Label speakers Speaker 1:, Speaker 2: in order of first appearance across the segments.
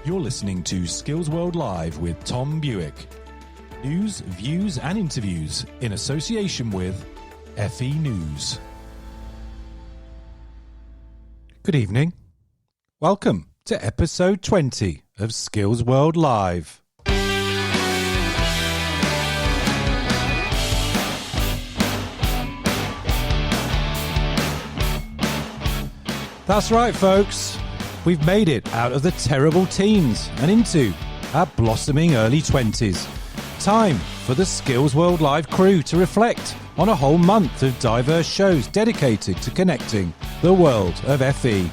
Speaker 1: You're listening to Skills World Live with Tom Bewick. News, views and interviews in association with FE News. Good evening. Welcome to episode 20 of Skills World Live. That's right, folks. We've made it out of the terrible teens and into our blossoming early 20s. Time for the Skills World Live crew to reflect on a whole month of diverse shows dedicated to connecting the world of FE.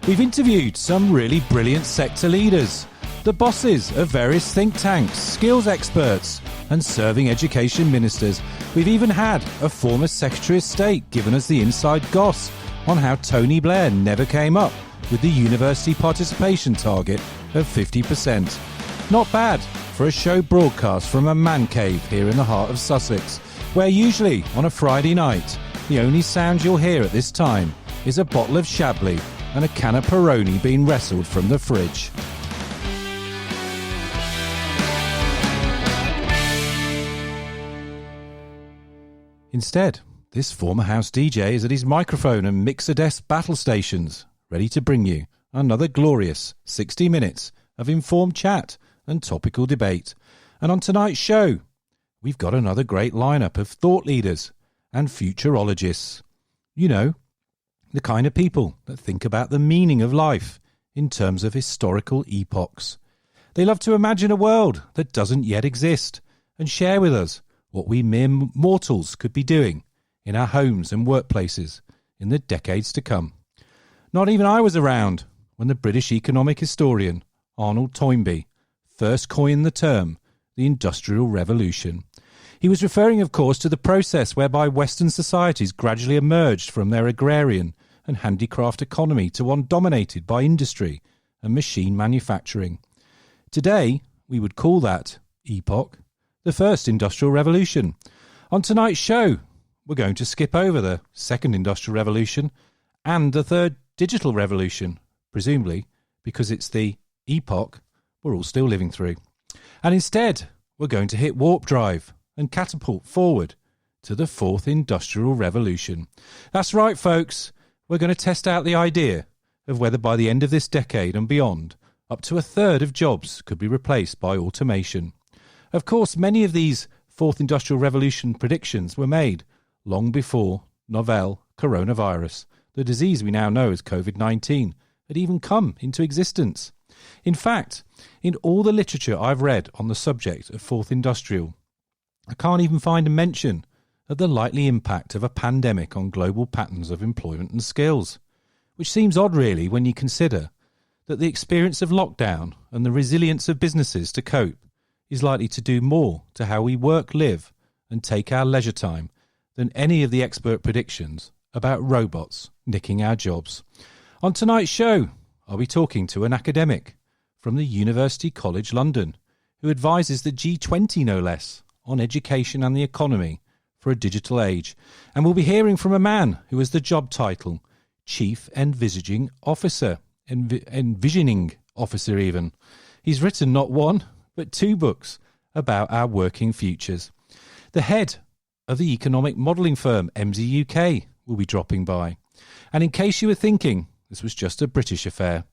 Speaker 1: We've interviewed some really brilliant sector leaders, the bosses of various think tanks, skills experts and serving education ministers. We've even had a former Secretary of State giving us the inside goss on how Tony Blair never came up with the university participation target of 50%. Not bad for a show broadcast from a man cave here in the heart of Sussex, where usually on a Friday night, the only sound you'll hear at this time is a bottle of Chablis and a can of Peroni being wrestled from the fridge. Instead, this former house DJ is at his microphone and mixer desk battle stations, ready to bring you another glorious 60 minutes of informed chat and topical debate. And on tonight's show, we've got another great lineup of thought leaders and futurologists. You know, the kind of people that think about the meaning of life in terms of historical epochs. They love to imagine a world that doesn't yet exist and share with us what we mere mortals could be doing in our homes and workplaces in the decades to come. Not even I was around when the British economic historian Arnold Toynbee first coined the term the Industrial Revolution. He was referring, of course, to the process whereby Western societies gradually emerged from their agrarian and handicraft economy to one dominated by industry and machine manufacturing. Today, we would call that epoch the First Industrial Revolution. On tonight's show, we're going to skip over the Second Industrial Revolution and the Third Digital Revolution, presumably because it's the epoch we're all still living through. And instead, we're going to hit warp drive and catapult forward to the Fourth Industrial Revolution. That's right, folks. We're going to test out the idea of whether by the end of this decade and beyond, up to a third of jobs could be replaced by automation. Of course, many of these Fourth Industrial Revolution predictions were made long before novel coronavirus, the disease we now know as COVID-19, had even come into existence. In fact, in all the literature I've read on the subject of Fourth Industrial, I can't even find a mention of the likely impact of a pandemic on global patterns of employment and skills, which seems odd really when you consider that the experience of lockdown and the resilience of businesses to cope is likely to do more to how we work, live and take our leisure time than any of the expert predictions about robots nicking our jobs. On tonight's show, I'll be talking to an academic from the University College London who advises the G20 no less on education and the economy for a digital age. And we'll be hearing from a man who has the job title Chief Envisioning Officer, Envisioning Officer even. He's written not one, but two books about our working futures. The head of the economic modelling firm Emsi UK will be dropping by. And in case you were thinking this was just a British affair,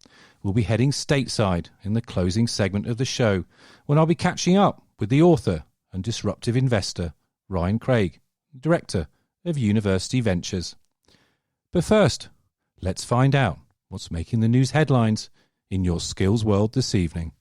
Speaker 1: we'll be heading stateside in the closing segment of the show when I'll be catching up with the author and disruptive investor Ryan Craig, Director of University Ventures. But first, let's find out what's making the news headlines in your skills world this evening.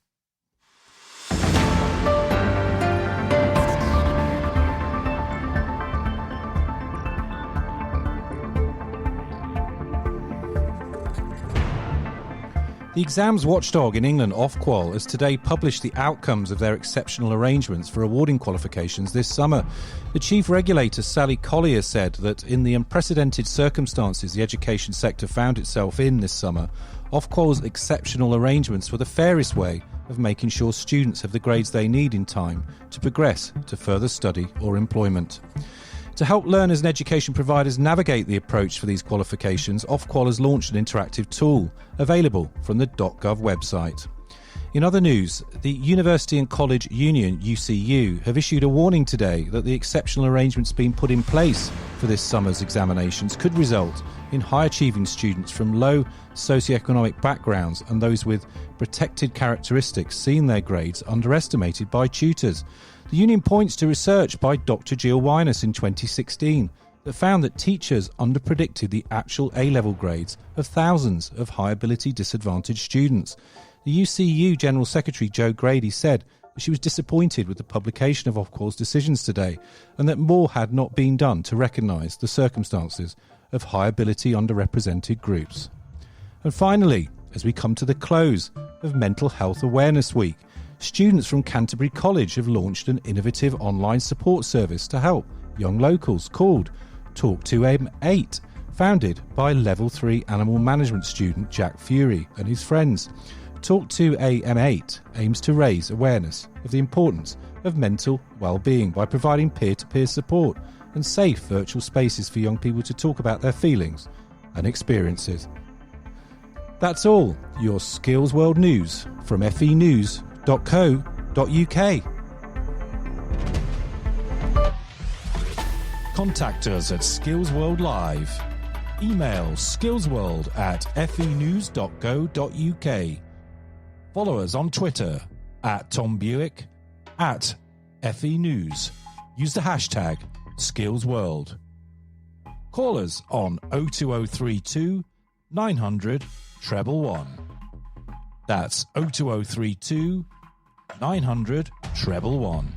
Speaker 1: The exams watchdog in England, Ofqual, has today published the outcomes of their exceptional arrangements for awarding qualifications this summer. The chief regulator, Sally Collier, said that in the unprecedented circumstances the education sector found itself in this summer, Ofqual's exceptional arrangements were the fairest way of making sure students have the grades they need in time to progress to further study or employment. To help learners and education providers navigate the approach for these qualifications, Ofqual has launched an interactive tool available from the .gov website. In other news, the University and College Union, UCU, have issued a warning today that the exceptional arrangements being put in place for this summer's examinations could result in high-achieving students from low socioeconomic backgrounds and those with protected characteristics seeing their grades underestimated by tutors. The union points to research by Dr. Jill Winus in 2016 that found that teachers underpredicted the actual A-level grades of thousands of high-ability disadvantaged students. The UCU General Secretary Jo Grady said that she was disappointed with the publication of Ofqual's decisions today and that more had not been done to recognise the circumstances of high-ability underrepresented groups. And finally, as we come to the close of Mental Health Awareness Week, students from Canterbury College have launched an innovative online support service to help young locals called Talk to M8, founded by Level 3 Animal Management student Jack Fury and his friends. Talk to AM8 aims to raise awareness of the importance of mental well-being by providing peer-to-peer support and safe virtual spaces for young people to talk about their feelings and experiences. That's all your Skills World news from fenews.co.uk. Contact us at Skills World Live. Email skillsworld@fenews.co.uk. Follow us on Twitter @Tom Bewick, @FENews. Use the hashtag SkillsWorld. Call us on 02032 900 111. That's 02032 900 111.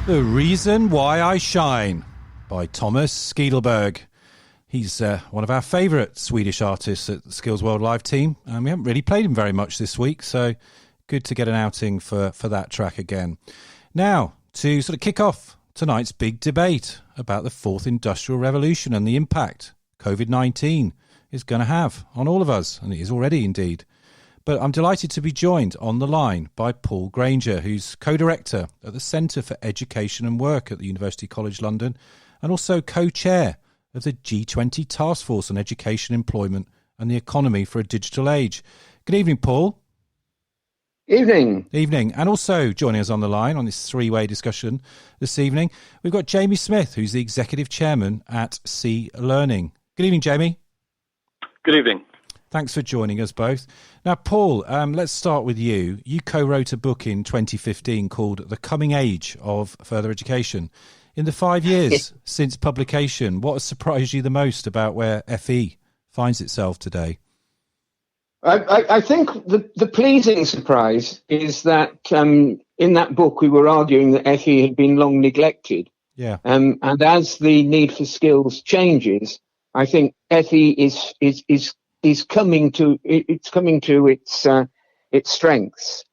Speaker 1: The Reason Why I Shine by Thomas Skiedelberg. He's one of our favourite Swedish artists at the Skills World Live team. We haven't really played him very much this week, so good to get an outing for that track again. Now, to sort of kick off tonight's big debate about the fourth industrial revolution and the impact COVID-19 is going to have on all of us, and it is already indeed. But I'm delighted to be joined on the line by Paul Grainger, who's co-director at the Centre for Education and Work at the University College London and also co-chair of the G20 Task Force on Education, Employment and the Economy for a Digital Age. Good evening, Paul.
Speaker 2: Evening.
Speaker 1: Evening. And also joining us on the line on this three-way discussion this evening, we've got Jamie Smith, who's the Executive Chairman at C Learning. Good evening, Jamie.
Speaker 3: Good evening.
Speaker 1: Thanks for joining us both. Now, Paul, let's start with you. You co-wrote a book in 2015 called The Coming Age of Further Education. In the 5 years since publication, what has surprised you the most about where FE finds itself today?
Speaker 2: I think the pleasing surprise is that in that book we were arguing that FE had been long neglected.
Speaker 1: Yeah.
Speaker 2: And as the need for skills changes, I think FE is coming to its strengths.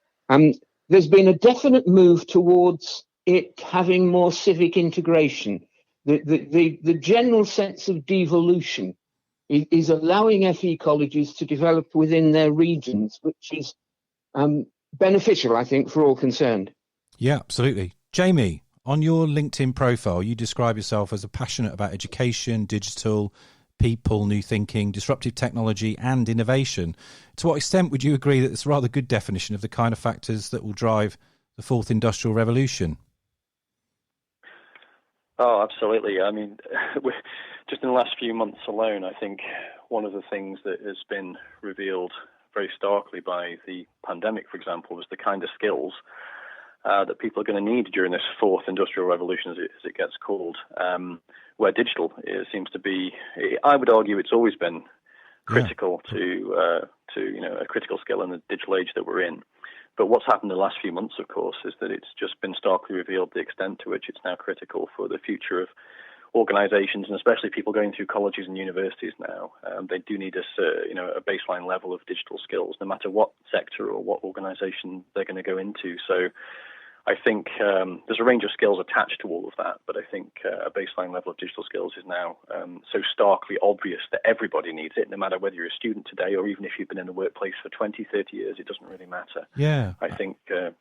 Speaker 2: There's been a definite move towards it having more civic integration. The general sense of devolution is allowing FE colleges to develop within their regions, which is beneficial, I think, for all concerned.
Speaker 1: Yeah, absolutely. Jamie, on your LinkedIn profile, you describe yourself as a passionate about education, digital, people, new thinking, disruptive technology and innovation. To what extent would you agree that it's a rather good definition of the kind of factors that will drive the fourth industrial revolution?
Speaker 3: Oh, absolutely. I mean, just in the last few months alone, I think one of the things that has been revealed very starkly by the pandemic, for example, was the kind of skills that people are going to need during this fourth industrial revolution, as it gets called, where digital seems to be, I would argue it's always been critical to a critical skill in the digital age that we're in. But what's happened in the last few months, of course, is that it's just been starkly revealed the extent to which it's now critical for the future of organizations, and especially people going through colleges and universities now. They do need a baseline level of digital skills, no matter what sector or what organization they're going to go into. So I think there's a range of skills attached to all of that, but I think a baseline level of digital skills is now so starkly obvious that everybody needs it, no matter whether you're a student today or even if you've been in the workplace for 20, 30 years, it doesn't really matter.
Speaker 1: Yeah.
Speaker 3: I think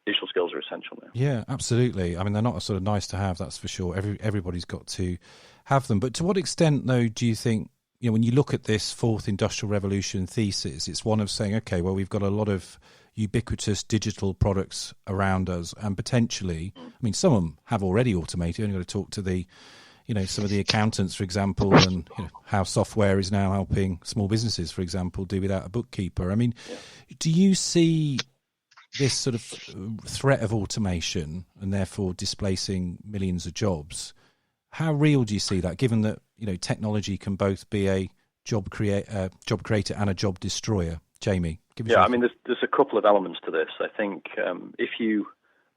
Speaker 3: digital skills are essential now.
Speaker 1: Yeah, absolutely. I mean, they're not a sort of nice to have, that's for sure. Everybody's got to have them. But to what extent, though, do you think, when you look at this fourth industrial revolution thesis, it's one of saying, okay, well, we've got a lot of ubiquitous digital products around us, and potentially, I mean, some of them have already automated. You've only got to talk to the, some of the accountants, for example, and how software is now helping small businesses, for example, do without a bookkeeper. I mean, do you see this sort of threat of automation and therefore displacing millions of jobs? How real do you see that, given that technology can both be a job creator and a job destroyer? Jamie,
Speaker 3: I mean, there's a couple of elements to this. I think if you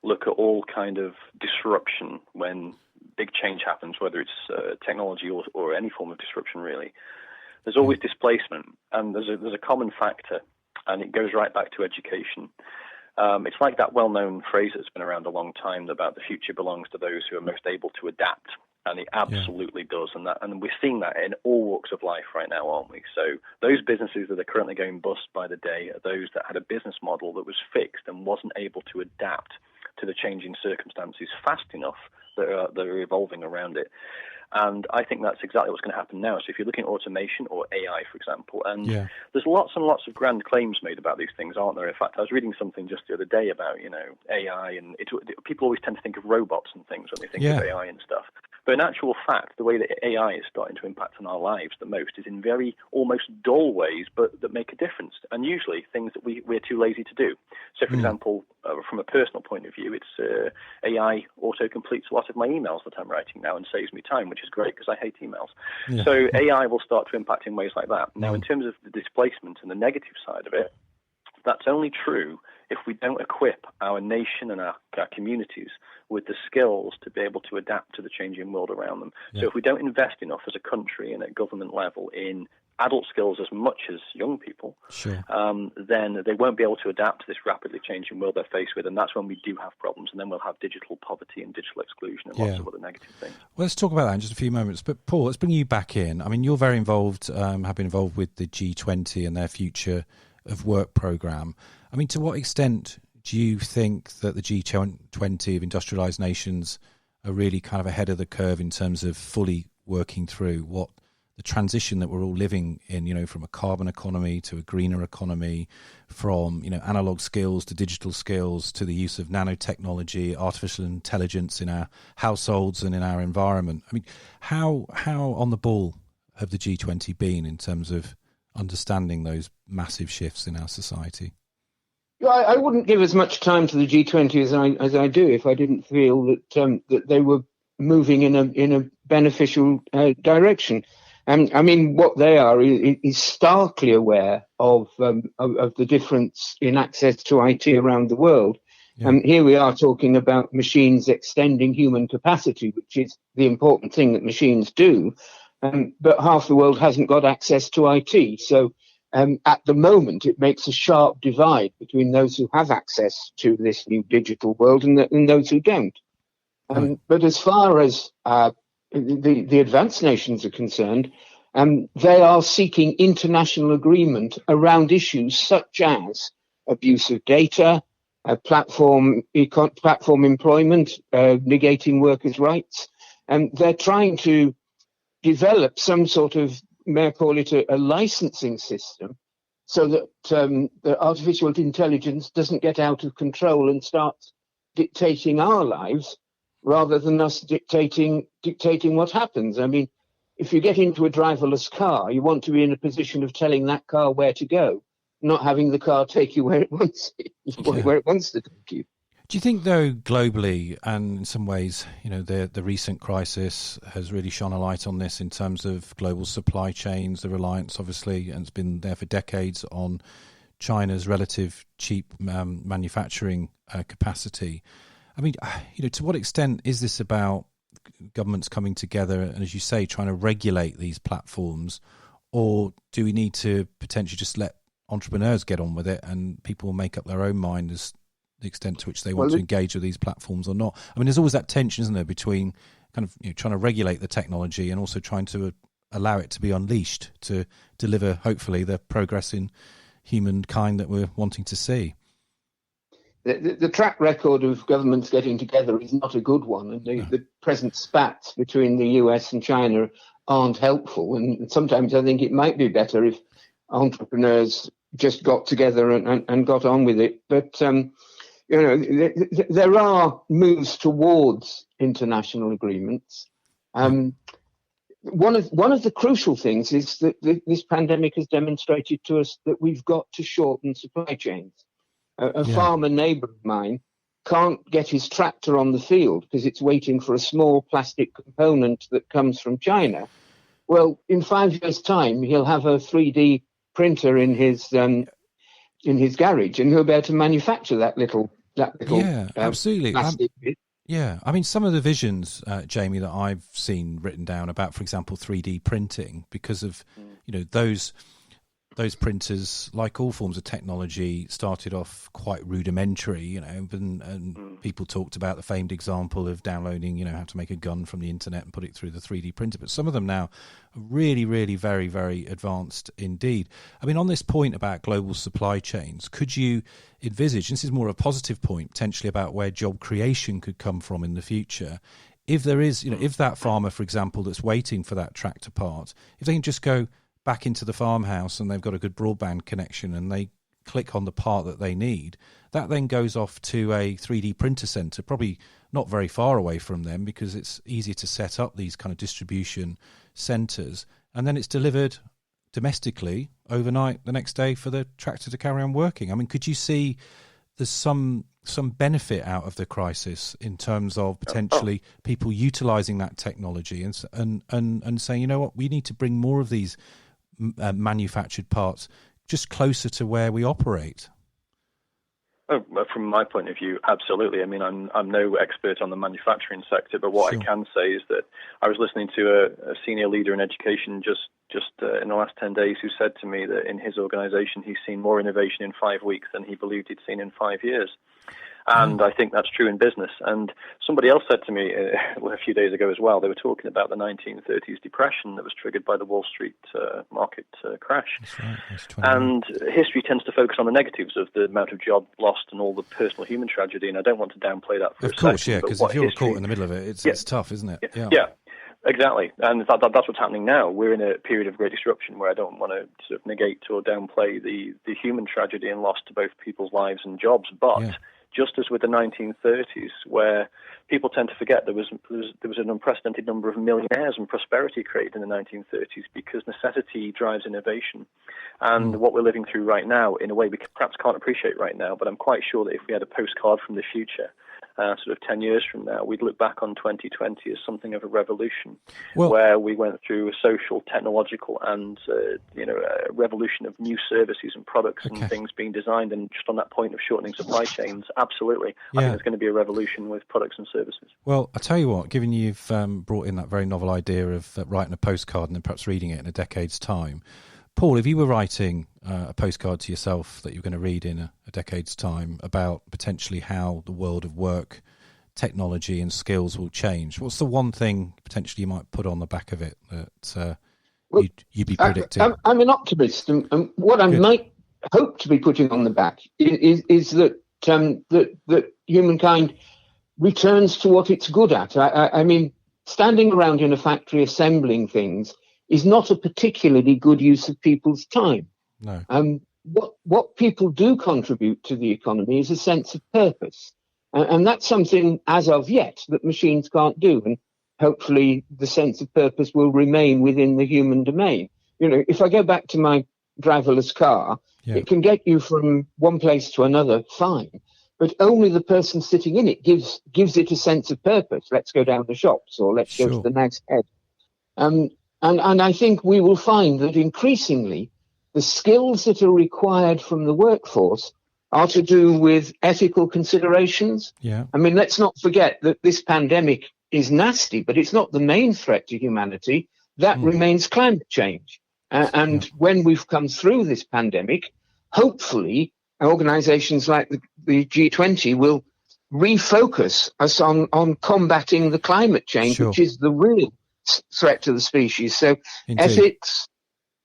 Speaker 3: look at all kind of disruption when big change happens, whether it's technology or any form of disruption, really, there's always displacement, and there's a common factor, and it goes right back to education. It's like that well-known phrase that's been around a long time about the future belongs to those who are most able to adapt. And it absolutely does, and we're seeing that in all walks of life right now, aren't we? So those businesses that are currently going bust by the day are those that had a business model that was fixed and wasn't able to adapt to the changing circumstances fast enough that are evolving around it. And I think that's exactly what's going to happen now. So if you're looking at automation or AI, for example, and there's lots and lots of grand claims made about these things, aren't there? In fact, I was reading something just the other day about, AI, and people always tend to think of robots and things when they think of AI and stuff. But in actual fact, the way that AI is starting to impact on our lives the most is in very almost dull ways, but that make a difference, and usually things that we're too lazy to do. So, for example, from a personal point of view, it's AI auto-completes a lot of my emails that I'm writing now and saves me time, which is great because I hate emails. Yeah. So AI will start to impact in ways like that. Now, in terms of the displacement and the negative side of it, that's only true if we don't equip our nation and our communities with the skills to be able to adapt to the changing world around them.
Speaker 1: Yeah.
Speaker 3: So if we don't invest enough as a country and at government level in adult skills as much as young people,
Speaker 1: Sure.
Speaker 3: then they won't be able to adapt to this rapidly changing world they're faced with, and that's when we do have problems, and then we'll have digital poverty and digital exclusion and lots of other negative things.
Speaker 1: Well, let's talk about that in just a few moments. But Paul, let's bring you back in. I mean, you're very involved, have been involved with the G20 and their Future of Work programme. I mean, to what extent do you think that the G20 of industrialised nations are really kind of ahead of the curve in terms of fully working through what the transition that we're all living in, you know, from a carbon economy to a greener economy, from, you know, analog skills to digital skills to the use of nanotechnology, artificial intelligence in our households and in our environment? I mean, how on the ball have the G20 been in terms of understanding those massive shifts in our society?
Speaker 2: I wouldn't give as much time to the G20 as I do if I didn't feel that they were moving in a beneficial direction. I mean, what they are is starkly aware of the difference in access to IT around the world.
Speaker 1: Yeah.
Speaker 2: Here we are talking about machines extending human capacity, which is the important thing that machines do. But half the world hasn't got access to IT. So at the moment, it makes a sharp divide between those who have access to this new digital world and those who don't.
Speaker 1: Right.
Speaker 2: But as far as the advanced nations are concerned, they are seeking international agreement around issues such as abuse of data, platform employment, negating workers' rights. And they're trying to develop some sort of, may I call it a licensing system, so that the artificial intelligence doesn't get out of control and start dictating our lives, rather than us dictating what happens. I mean, if you get into a driverless car, you want to be in a position of telling that car where to go, not having the car take you where it wants to take you.
Speaker 1: Do you think, though, globally, and in some ways, you know, the recent crisis has really shone a light on this in terms of global supply chains, the reliance, obviously, and it's been there for decades, on China's relative cheap manufacturing capacity. I mean, you know, to what extent is this about governments coming together and, as you say, trying to regulate these platforms, or do we need to potentially just let entrepreneurs get on with it and people will make up their own mind as the extent to which they want to engage with these platforms or not? I mean, there's always that tension, isn't there, between kind of, you know, trying to regulate the technology and also trying to allow it to be unleashed to deliver, hopefully, the progress in humankind that we're wanting to see.
Speaker 2: The track record of governments getting together is not a good one, and the present spats between the US and China aren't helpful. And sometimes I think it might be better if entrepreneurs just got together and got on with it. But you know, there are moves towards international agreements. One of the crucial things is that this pandemic has demonstrated to us that we've got to shorten supply chains. A farmer neighbour of mine can't get his tractor on the field because it's waiting for a small plastic component that comes from China. Well, in 5 years' time, he'll have a 3D printer in his garage, and he'll be able to manufacture that little
Speaker 1: absolutely.
Speaker 2: plastic bit.
Speaker 1: Yeah, I mean, some of the visions, Jamie, that I've seen written down about, for example, 3D printing, because of, you know, those printers, like all forms of technology, started off quite rudimentary, you know, and people talked about the famed example of downloading, you know, how to make a gun from the internet and put it through the 3D printer. But some of them now are really, really very, very advanced indeed. I mean, on this point about global supply chains, could you envisage, and this is more a positive point, potentially about where job creation could come from in the future, if there is, you know, if that farmer, for example, that's waiting for that tractor part, if they can just go back into the farmhouse and they've got a good broadband connection and they click on the part that they need, that then goes off to a 3D printer centre, probably not very far away from them, because it's easier to set up these kind of distribution centres, and then it's delivered domestically overnight the next day for the tractor to carry on working. I mean, could you see there's some benefit out of the crisis in terms of potentially people utilising that technology and saying, you know what, we need to bring more of these manufactured parts just closer to where we operate?
Speaker 3: Oh, well, from my point of view, absolutely. I mean, I'm no expert on the manufacturing sector, but what I can say is that I was listening to a senior leader in education just in the last 10 days who said to me that in his organization he's seen more innovation in 5 weeks than he believed he'd seen in 5 years. And I think that's true in business. And somebody else said to me a few days ago as well, they were talking about the 1930s depression that was triggered by the Wall Street market crash.
Speaker 1: That's right. That's
Speaker 3: and history tends to focus on the negatives of the amount of job lost and all the personal human tragedy. And I don't want to downplay that for a second.
Speaker 1: Of course, yeah, because if you're caught in the middle of it, it's tough, isn't it?
Speaker 3: Yeah. Exactly, and that's what's happening now. We're in a period of great disruption where I don't want to sort of negate or downplay the human tragedy and loss to both people's lives and jobs. But just as with the 1930s, where people tend to forget there was an unprecedented number of millionaires and prosperity created in the 1930s because necessity drives innovation. And what we're living through right now, in a way we perhaps can't appreciate right now, but I'm quite sure that if we had a postcard from the future, sort of 10 years from now, we'd look back on 2020 as something of a revolution, where we went through a social, technological, and a revolution of new services and products and things being designed. And just on that point of shortening supply chains, absolutely, I think there's going to be a revolution with products and services.
Speaker 1: Well, I tell you what, given you've brought in that very novel idea of writing a postcard and then perhaps reading it in a decade's time, Paul, if you were writing a postcard to yourself that you're going to read in a decade's time about potentially how the world of work, technology and skills will change, what's the one thing potentially you might put on the back of it that you'd be predicting?
Speaker 2: I'm an optimist, and what I might hope to be putting on the back is that that humankind returns to what it's good at. I mean, standing around in a factory assembling things is not a particularly good use of people's time.
Speaker 1: No.
Speaker 2: What people do contribute to the economy is a sense of purpose. And that's something, as of yet, that machines can't do. And hopefully the sense of purpose will remain within the human domain. You know, if I go back to my driverless car, it can get you from one place to another fine. But only the person sitting in it gives it a sense of purpose. Let's go down the shops, or let's go to the Nag's Head. And I think we will find that increasingly the skills that are required from the workforce are to do with ethical considerations.
Speaker 1: Yeah.
Speaker 2: I mean, let's not forget that this pandemic is nasty, but it's not the main threat to humanity. That remains climate change. And when we've come through this pandemic, hopefully organizations like the G20 will refocus us on combating the climate change, which is the real threat to the species. So ethics,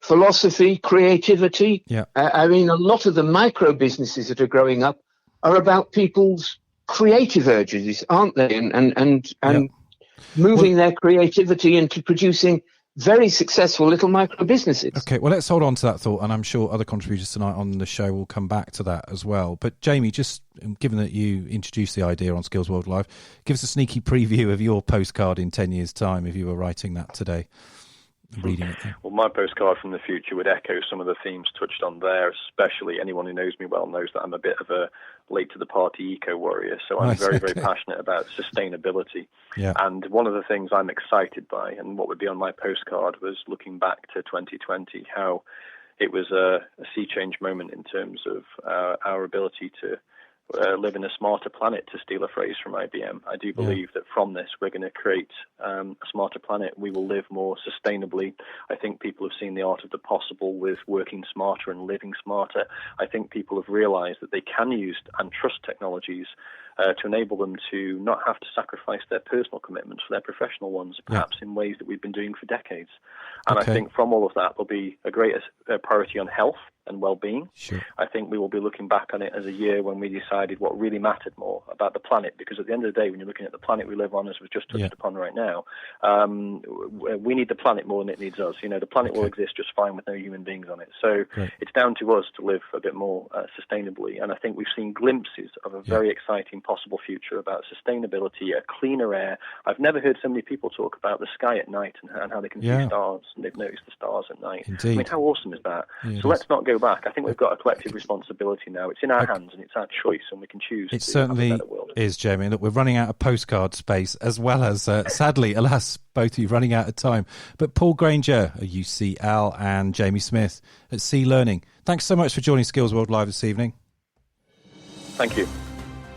Speaker 2: philosophy, creativity. I mean, a lot of the micro businesses that are growing up are about people's creative urges, aren't they? And moving their creativity into producing very successful little micro businesses.
Speaker 1: Okay, well, let's hold on to that thought, and I'm sure other contributors tonight on the show will come back to that as well. But Jamie, just given that you introduced the idea on Skills World Live, give us a sneaky preview of your postcard in 10 years' time if you were writing that today. Reading it there.
Speaker 3: Well, my postcard from the future would echo some of the themes touched on there, especially anyone who knows me well knows that I'm a bit of a late-to-the-party eco-warrior, so I'm very passionate about sustainability.
Speaker 1: Yeah.
Speaker 3: And one of the things I'm excited by, and what would be on my postcard, was looking back to 2020, how it was a sea change moment in terms of our ability to live in a smarter planet, to steal a phrase from IBM. I do believe that from this we're going to create a smarter planet. We will live more sustainably. I think people have seen the art of the possible with working smarter and living smarter. I think people have realized that they can use and trust technologies to enable them to not have to sacrifice their personal commitments for their professional ones, perhaps in ways that we've been doing for decades. And I think from all of that, there'll be a greater priority on health and well-being.
Speaker 1: Sure.
Speaker 3: I think we will be looking back on it as a year when we decided what really mattered more about the planet, because at the end of the day, when you're looking at the planet we live on, as we've just touched upon right now, we need the planet more than it needs us. You know, the planet will exist just fine with no human beings on it. So it's down to us to live a bit more sustainably. And I think we've seen glimpses of a very exciting possible future about sustainability, a cleaner air. I've never heard so many people talk about the sky at night and how they can see stars, and they've noticed the stars at night.
Speaker 1: Indeed.
Speaker 3: I mean, how awesome is that? So let's not go back. I think we've got a collective responsibility now. It's in our hands and it's our choice, and we can choose.
Speaker 1: It certainly is, Jamie. Look, we're running out of postcard space, as well as, sadly, alas, both of you running out of time. But Paul Grainger at UCL and Jamie Smith at C Learning, thanks so much for joining Skills World Live this evening.
Speaker 3: Thank you.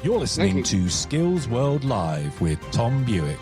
Speaker 1: You're listening to Skills World Live with Tom Bewick.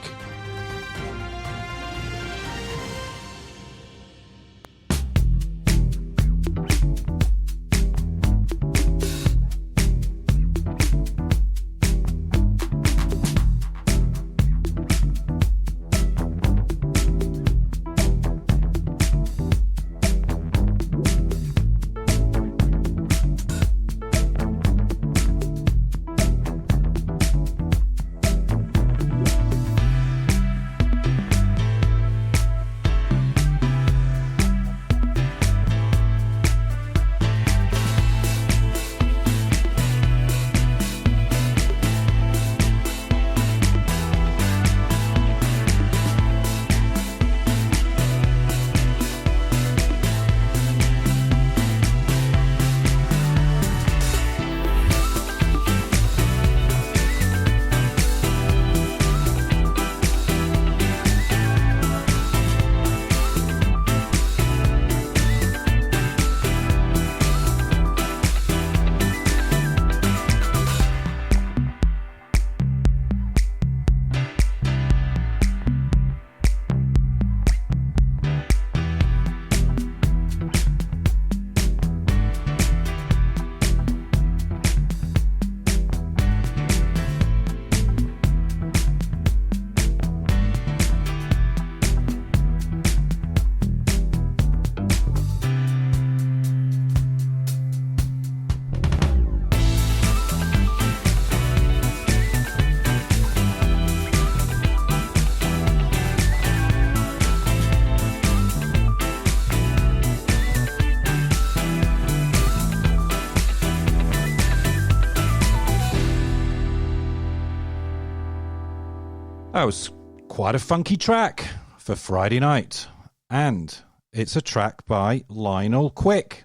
Speaker 1: That was quite a funky track for Friday night. And it's a track by Lionel Quick.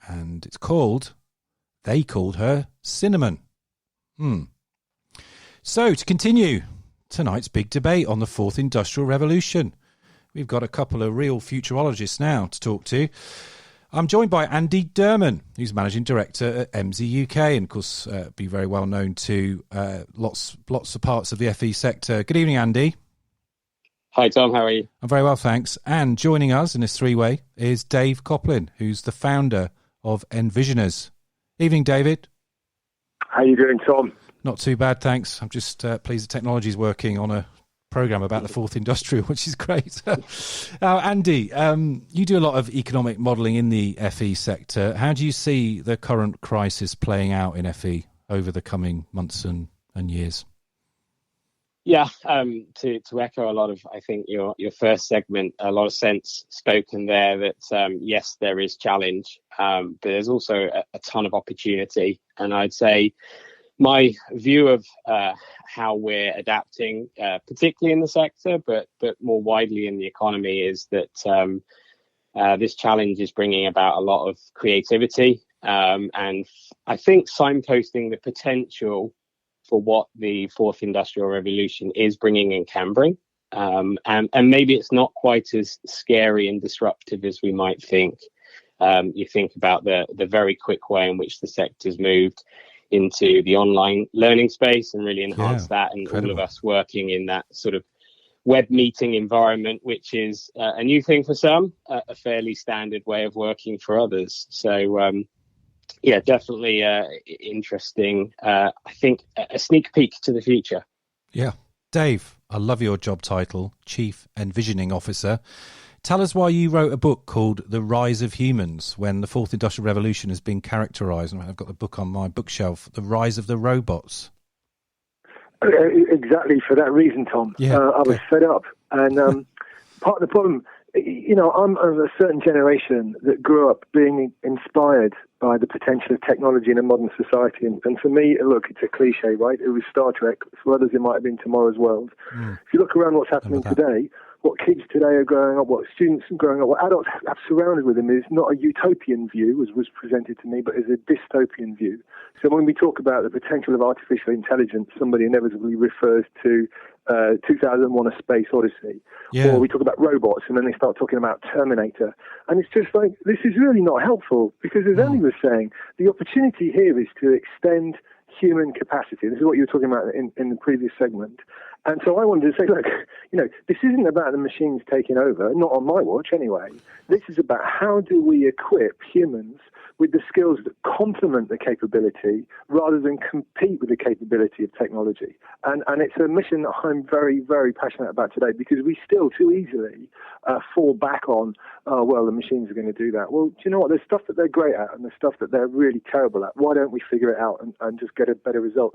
Speaker 1: And it's called, they called her Cinnamon. So to continue tonight's big debate on the fourth industrial revolution, we've got a couple of real futurologists now to talk to. I'm joined by Andy Durman, who's Managing Director at Emsi UK, and of course be very well known to lots of parts of the FE sector. Good evening, Andy.
Speaker 4: Hi, Tom. How are you?
Speaker 1: I'm very well, thanks. And joining us in this three-way is Dave Coplin, who's the founder of Envisioners. Evening, David.
Speaker 5: How you doing, Tom?
Speaker 1: Not too bad, thanks. I'm just pleased the technology's working on a program about the fourth industrial, which is great. Andy, you do a lot of economic modelling in the FE sector. How do you see the current crisis playing out in FE over the coming months and years?
Speaker 4: Yeah, to echo a lot of, I think, your first segment, a lot of sense spoken there that, yes, there is challenge, but there's also a ton of opportunity. And I'd say my view of how we're adapting, particularly in the sector, but more widely in the economy, is that this challenge is bringing about a lot of creativity, and I think signposting the potential for what the fourth industrial revolution is bringing and can bring. And maybe it's not quite as scary and disruptive as we might think. You think about the very quick way in which the sector's moved into the online learning space and really enhance that, and incredible. All of us working in that sort of web meeting environment, which is a new thing for some, a fairly standard way of working for others. So, yeah, definitely interesting. I think a sneak peek to the future.
Speaker 1: Yeah. Dave, I love your job title, Chief Envisioning Officer. Tell us why you wrote a book called The Rise of Humans, when the fourth industrial revolution has been characterised, and I've got the book on my bookshelf, The Rise of the Robots.
Speaker 5: Exactly for that reason, Tom.
Speaker 1: Yeah,
Speaker 5: I was fed up. And part of the problem, I'm of a certain generation that grew up being inspired by the potential of technology in a modern society. And for me, look, it's a cliche, right? It was Star Trek. For others, it might have been Tomorrow's World. If you look around what's happening today, what kids today are growing up, what students are growing up, what adults have surrounded with them is not a utopian view, as was presented to me, but is a dystopian view. So when we talk about the potential of artificial intelligence, somebody inevitably refers to 2001: A Space Odyssey.
Speaker 1: Yeah.
Speaker 5: Or we talk about robots, and then they start talking about Terminator. And it's just like, this is really not helpful, because as Andy was saying, the opportunity here is to extend human capacity. This is what you were talking about in the previous segment. And so I wanted to say, look, this isn't about the machines taking over, not on my watch anyway. This is about how do we equip humans with the skills that complement the capability rather than compete with the capability of technology. And it's a mission that I'm very, very passionate about today, because we still too easily fall back on, well, the machines are going to do that. Well, do you know what? There's stuff that they're great at and there's stuff that they're really terrible at. Why don't we figure it out and just get a better result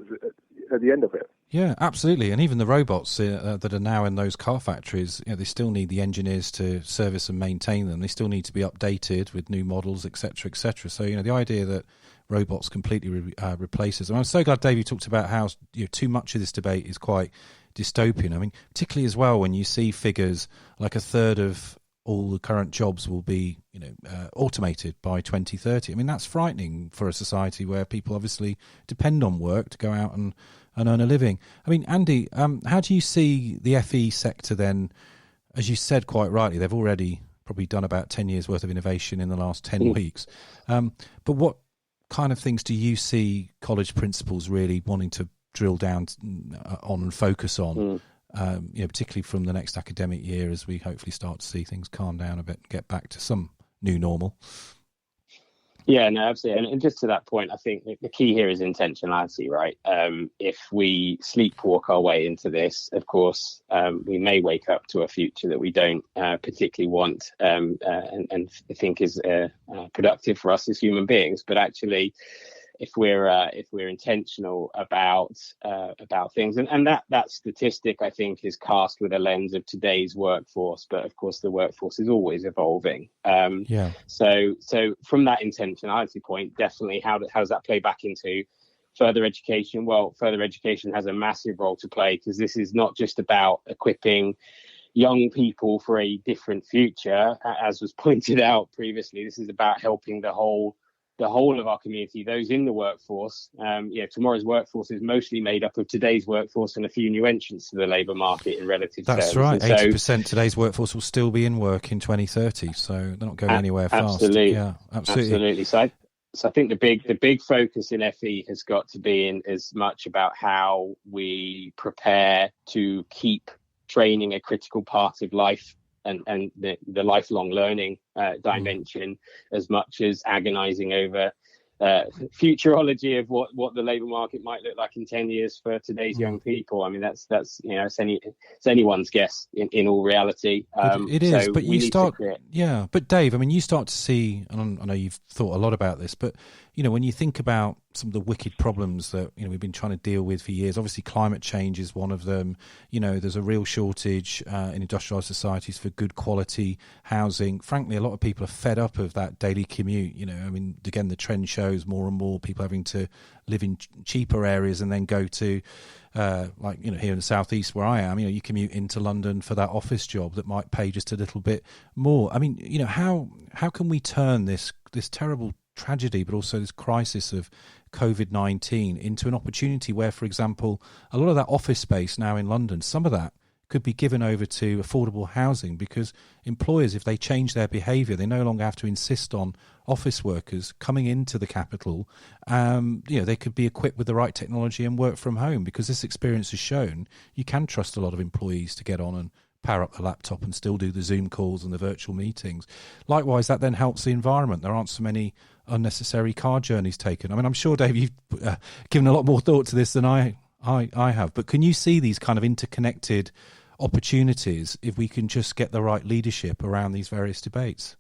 Speaker 5: at the end of it?
Speaker 1: Yeah, absolutely. And even the robots that are now in those car factories, they still need the engineers to service and maintain them. They still need to be updated with new models, etc., etc. So, the idea that robots completely replace us. And I'm so glad, Dave, you talked about how too much of this debate is quite dystopian. I mean, particularly as well when you see figures like a third of all the current jobs will be, automated by 2030. I mean, that's frightening for a society where people obviously depend on work to go out and earn a living. I mean, Andy, how do you see the FE sector then? As you said quite rightly, they've already probably done about 10 years worth of innovation in the last 10 weeks. But what kind of things do you see college principals really wanting to drill down on and focus on, particularly from the next academic year, as we hopefully start to see things calm down a bit and get back to some new normal?
Speaker 4: Yeah, no, absolutely. And just to that point, I think the key here is intentionality, right? If we sleepwalk our way into this, of course, we may wake up to a future that we don't particularly want and think is productive for us as human beings. But actually, if we're intentional about things, and that statistic, I think, is cast with a lens of today's workforce, but of course the workforce is always evolving. So from that intentionality point, definitely, how does that play back into further education? Well, further education has a massive role to play, because this is not just about equipping young people for a different future, as was pointed out previously. This is about helping the whole of our community, those in the workforce. Tomorrow's workforce is mostly made up of today's workforce and a few new entrants to the labour market in relative terms.
Speaker 1: That's right. 80% today's workforce will still be in work in 2030, so they're not going anywhere fast.
Speaker 4: Absolutely.
Speaker 1: Yeah, absolutely.
Speaker 4: So I think the big focus in FE has got to be in as much about how we prepare to keep training a critical part of life and the lifelong learning dimension, as much as agonizing over futurology of what the labour market might look like in 10 years for today's young people. I mean, that's it's anyone's guess in all reality.
Speaker 1: It is,
Speaker 4: so
Speaker 1: but you start, but Dave, I mean, you start to see, and I know you've thought a lot about this, but when you think about some of the wicked problems that we've been trying to deal with for years, obviously climate change is one of them. There's a real shortage in industrialised societies for good quality housing. Frankly, a lot of people are fed up of that daily commute. I mean, again, the trend shows more and more people having to live in cheaper areas and then go to here in the southeast where I am, you commute into London for that office job that might pay just a little bit more. I mean, how can we turn this terrible tragedy, but also this crisis of COVID-19 into an opportunity where, for example, a lot of that office space now in London, some of that could be given over to affordable housing, because employers, if they change their behaviour, they no longer have to insist on office workers coming into the capital. They could be equipped with the right technology and work from home, because this experience has shown you can trust a lot of employees to get on and power up the laptop and still do the Zoom calls and the virtual meetings. Likewise, that then helps the environment. There aren't so many unnecessary car journeys taken. I mean, I'm sure, Dave, you've given a lot more thought to this than I have. But can you see these kind of interconnected opportunities if we can just get the right leadership around these various debates?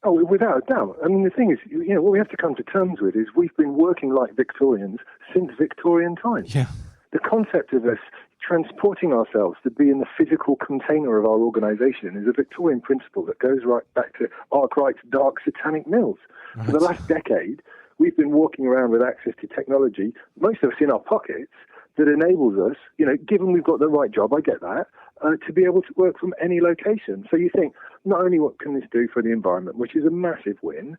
Speaker 5: Oh, without a doubt. I mean, the thing is, what we have to come to terms with is we've been working like Victorians since Victorian times.
Speaker 1: Yeah.
Speaker 5: The concept of us transporting ourselves to be in the physical container of our organisation is a Victorian principle that goes right back to Arkwright's dark satanic mills. Right. For the last decade, we've been walking around with access to technology, most of us in our pockets, that enables us, given we've got the right job, I get that, to be able to work from any location. So you think, not only what can this do for the environment, which is a massive win,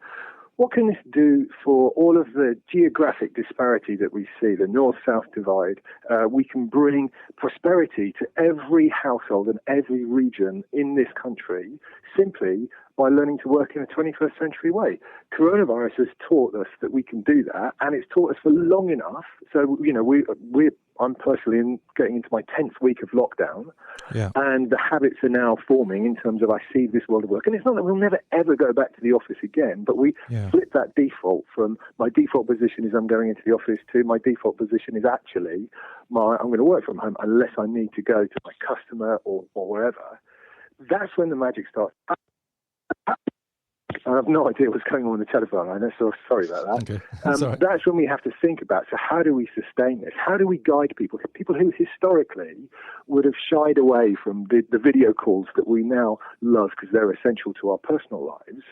Speaker 5: what can this do for all of the geographic disparity that we see, the north-south divide? We can bring prosperity to every household and every region in this country simply by learning to work in a 21st century way. Coronavirus has taught us that we can do that, and it's taught us for long enough. So, I'm personally getting into my 10th week of lockdown, and the habits are now forming in terms of I see this world of work. And it's not that we'll never, ever go back to the office again, but we flip that default from my default position is I'm going into the office to my default position is actually I'm going to work from home unless I need to go to my customer or wherever. That's when the magic starts. I have no idea what's going on with the telephone line, so sorry about that.
Speaker 1: Okay.
Speaker 5: That's when we have to think about, so how do we sustain this? How do we guide people who historically would have shied away from the video calls that we now love because they're essential to our personal lives?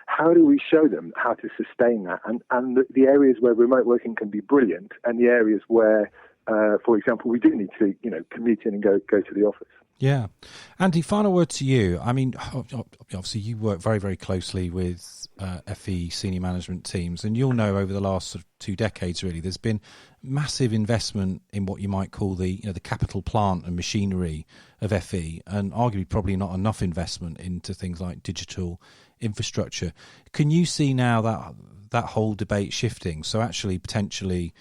Speaker 5: How do we show them how to sustain that? And the areas where remote working can be brilliant and the areas where, for example, we do need to commute in and go to the office.
Speaker 1: Yeah. Andy, final word to you. I mean, obviously you work very, very closely with FE senior management teams, and you'll know over the last sort of 2 decades, really, there's been massive investment in what you might call the capital plant and machinery of FE, and arguably probably not enough investment into things like digital infrastructure. Can you see now that whole debate shifting? So actually potentially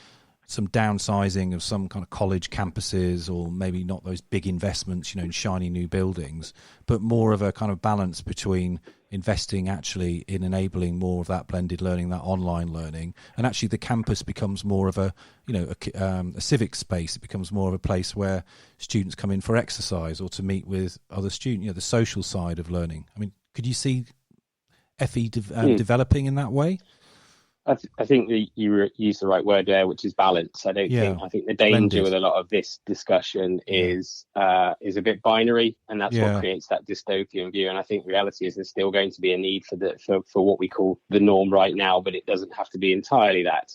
Speaker 1: some downsizing of some kind of college campuses, or maybe not those big investments, in shiny new buildings, but more of a kind of balance between investing actually in enabling more of that blended learning, that online learning, and actually the campus becomes more of a civic space. It becomes more of a place where students come in for exercise or to meet with other students, the social side of learning. I mean, could you see FE developing in that way?
Speaker 4: I think you used the right word there, which is balance. I think the danger with a lot of this discussion is a bit binary, and that's what creates that dystopian view. And I think reality is there's still going to be a need for what we call the norm right now, but it doesn't have to be entirely that.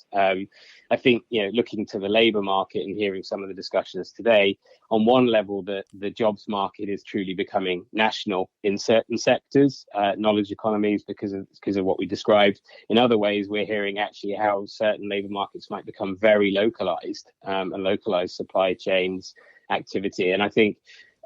Speaker 4: I think, looking to the labour market and hearing some of the discussions today, on one level, the jobs market is truly becoming national in certain sectors, knowledge economies, because of what we described. In other ways, we're hearing actually how certain labour markets might become very localised, and localised supply chains activity. And I think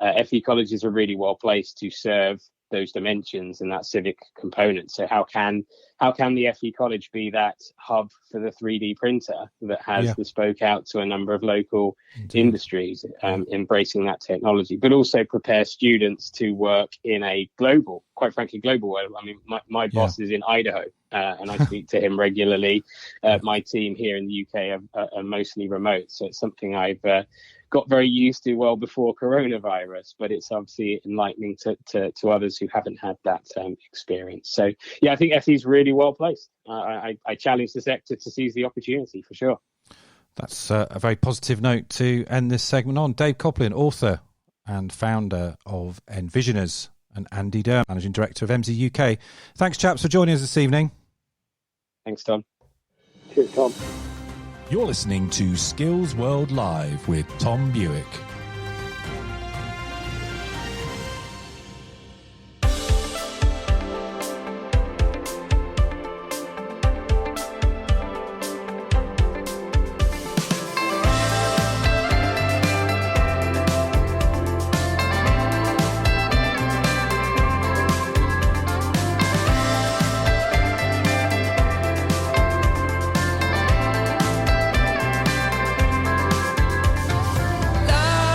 Speaker 4: FE colleges are really well placed to serve those dimensions and that civic component. So how can the FE college be that hub for the 3D printer that has the spoke out to a number of local industries, embracing that technology, but also prepare students to work in a global world. I mean, my boss is in Idaho, and I speak to him regularly. My team here in the UK are mostly remote, so it's something I've got very used to well before coronavirus, but it's obviously enlightening to others who haven't had that experience. So I think FE is really well placed. I challenge the sector to seize the opportunity for sure.
Speaker 1: That's a very positive note to end this segment on. Dave Coplin, author and founder of Envisioners, and Andy Durman, Managing Director of Emsi UK. Thanks, chaps, for joining us this evening.
Speaker 4: Thanks, Tom.
Speaker 5: Cheers, Tom.
Speaker 1: You're listening to Skills World Live with Tom Bewick.
Speaker 6: Love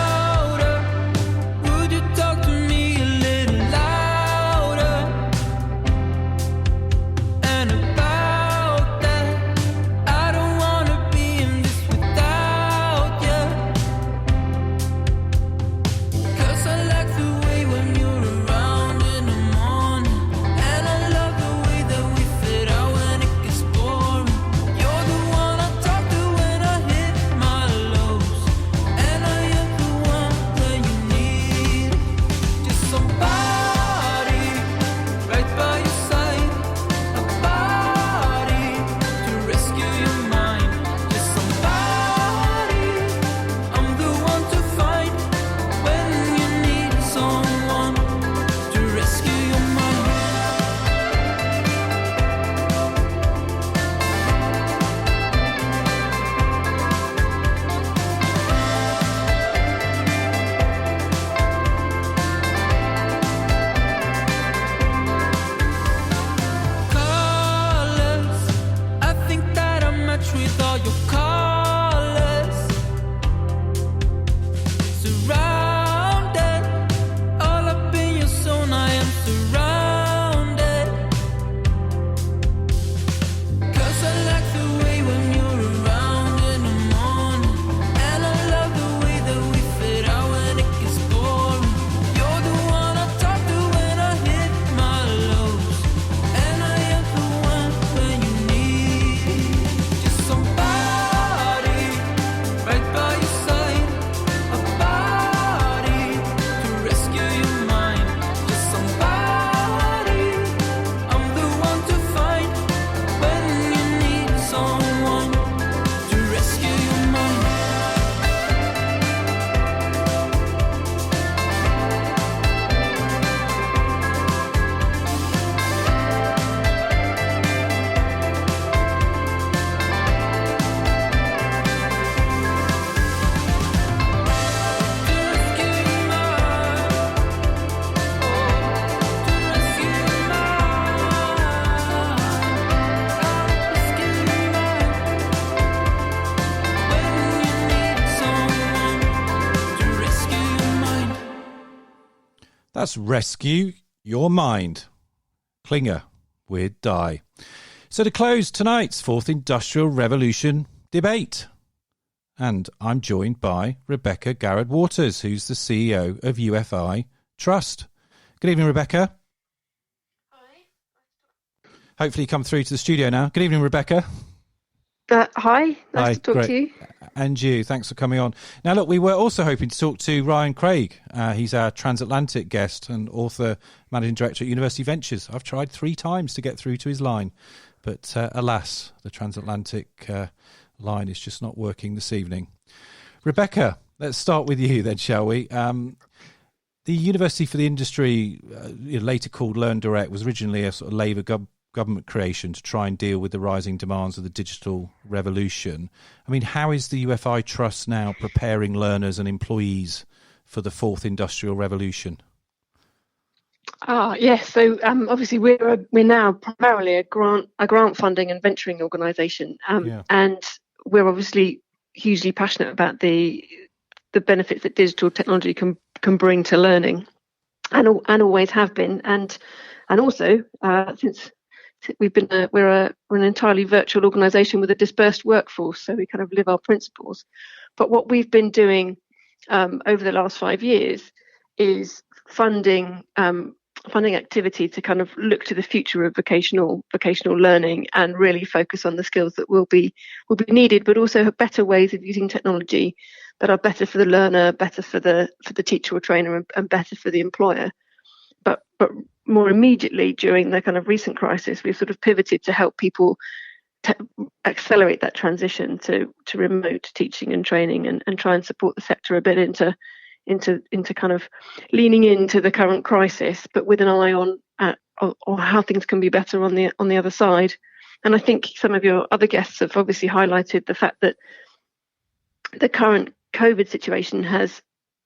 Speaker 1: That's Rescue Your Mind. Klinger with Die. So to close tonight's Fourth Industrial Revolution debate. And I'm joined by Rebecca Garrod-Waters, who's the CEO of UFI Trust. Good evening, Rebecca. Hi. Hopefully you come through to the studio now. Good evening, Rebecca.
Speaker 6: Hi, nice to talk
Speaker 1: great.
Speaker 6: to you.
Speaker 1: And you, thanks for coming on. Now, look, we were also hoping to talk to Ryan Craig. He's our transatlantic guest and author, managing director at University Ventures. I've tried 3 times to get through to his line, but alas, the transatlantic line is just not working this evening. Rebecca, let's start with you then, shall we? The University for the Industry, later called Learn Direct, was originally a sort of Labour government creation to try and deal with the rising demands of the digital revolution. I mean, how is the UFI Trust now preparing learners and employees for the fourth industrial revolution?
Speaker 6: Yes. So obviously we're now primarily a grant funding and venturing organisation, and we're obviously hugely passionate about the benefits that digital technology can bring to learning, and always have been, and also since we're an entirely virtual organisation with a dispersed workforce, so we kind of live our principles. But what we've been doing over the last 5 years is funding activity to kind of look to the future of vocational learning and really focus on the skills that will be needed, but also better ways of using technology that are better for the learner, better for the teacher or trainer, and better for the employer. But more immediately during the kind of recent crisis, we've sort of pivoted to help people accelerate that transition to remote teaching and training, and try and support the sector a bit into kind of leaning into the current crisis, but with an eye on how things can be better on the other side. And I think some of your other guests have obviously highlighted the fact that the current COVID situation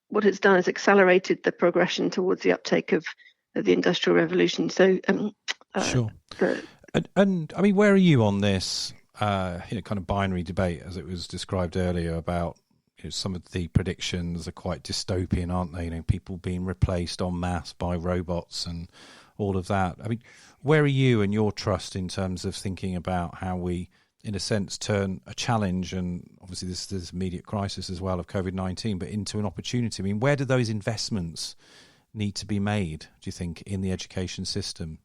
Speaker 6: what it's done is accelerated the progression towards the uptake of the Industrial Revolution. So,
Speaker 1: sure. And I mean, where are you on this kind of binary debate, as it was described earlier, about some of the predictions are quite dystopian, aren't they? People being replaced en masse by robots and all of that. I mean, where are you and your trust in terms of thinking about how we, in a sense, turn a challenge, and obviously this immediate crisis as well of COVID-19, but into an opportunity? I mean, where do those investments need to be made, do you think, in the education system?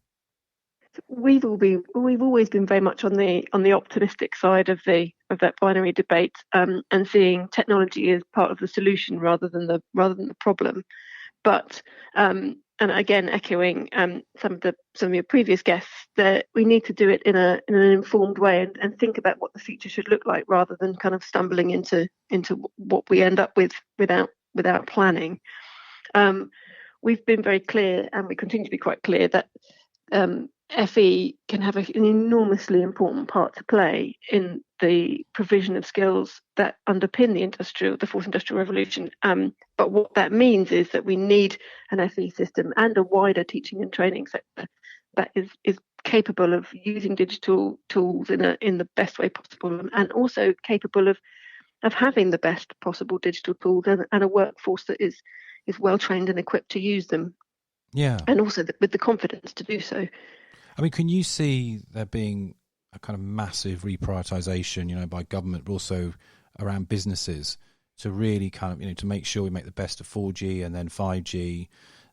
Speaker 6: We've always been very much on the optimistic side of that binary debate, and seeing technology as part of the solution rather than the problem. But and again, echoing some of your previous guests, that we need to do it in an informed way and think about what the future should look like, rather than kind of stumbling into what we end up with without planning. We've been very clear, and we continue to be quite clear, that FE can have an enormously important part to play in the provision of skills that underpin the fourth industrial revolution. But what that means is that we need an FE system and a wider teaching and training sector that is capable of using digital tools in the best way possible, and also capable of having the best possible digital tools and a workforce that is well trained and equipped to use them.
Speaker 1: Yeah.
Speaker 6: And also with the confidence to do so.
Speaker 1: I mean, can you see there being a kind of massive reprioritisation, by government, but also around businesses, to really kind of, to make sure we make the best of 4G and then 5G?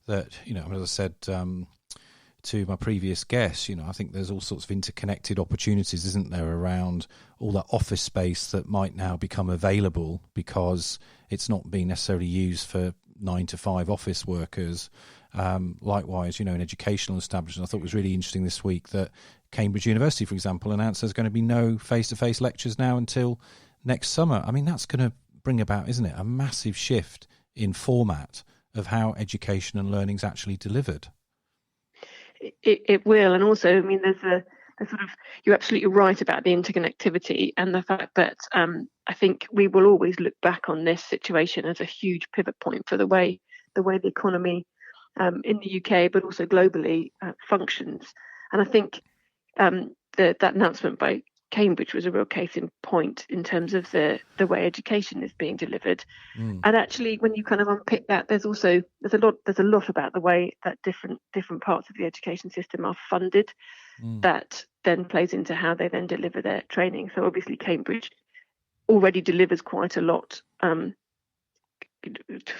Speaker 1: That, as I said to my previous guest, I think there's all sorts of interconnected opportunities, isn't there, around all that office space that might now become available because it's not being necessarily used for 9-to-5 office workers. Likewise, in educational establishments, I thought it was really interesting this week that Cambridge University, for example, announced there's going to be no face-to-face lectures now until next summer. I mean, that's going to bring about, isn't it, a massive shift in format of how education and learning is actually delivered.
Speaker 6: It will, and also, I mean, there's a sort of, you're absolutely right about the interconnectivity and the fact that I think we will always look back on this situation as a huge pivot point for the way the economy in the UK, but also globally, functions. And I think that announcement by Cambridge was a real case in point in terms of the way education is being delivered. And actually, when you kind of unpick that, there's a lot about the way that different parts of the education system are funded that then plays into how they then deliver their training. So obviously, Cambridge already delivers quite a lot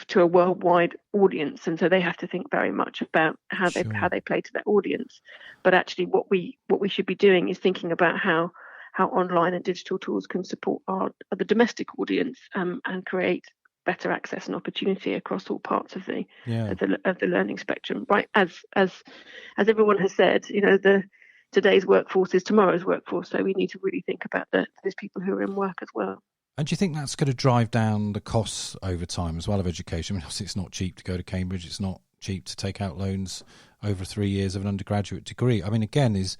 Speaker 6: to a worldwide audience, and so they have to think very much about how they play to their audience. But actually, what we should be doing is thinking about how online and digital tools can support the domestic audience and create better access and opportunity across all parts of the learning spectrum. Right, as everyone has said, today's workforce is tomorrow's workforce, so we need to really think about those people who are in work as well.
Speaker 1: And do you think that's going to drive down the costs over time as well of education? I mean, obviously it's not cheap to go to Cambridge. It's not cheap to take out loans over 3 years of an undergraduate degree. I mean, again, is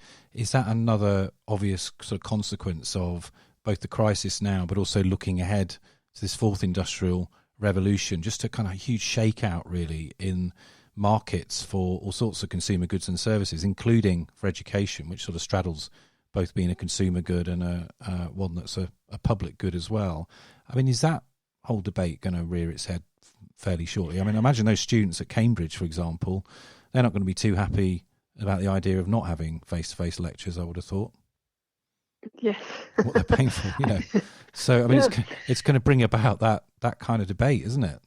Speaker 1: that another obvious sort of consequence of both the crisis now, but also looking ahead to this fourth industrial revolution, just a kind of huge shakeout really in markets for all sorts of consumer goods and services, including for education, which sort of straddles both being a consumer good and one that's a public good as well. I mean, is that whole debate going to rear its head fairly shortly? I mean, imagine those students at Cambridge, for example, they're not going to be too happy about the idea of not having face-to-face lectures, I would have thought.
Speaker 6: Yes.
Speaker 1: What they're paying for, So, I mean, it's going to bring about that kind of debate, isn't it?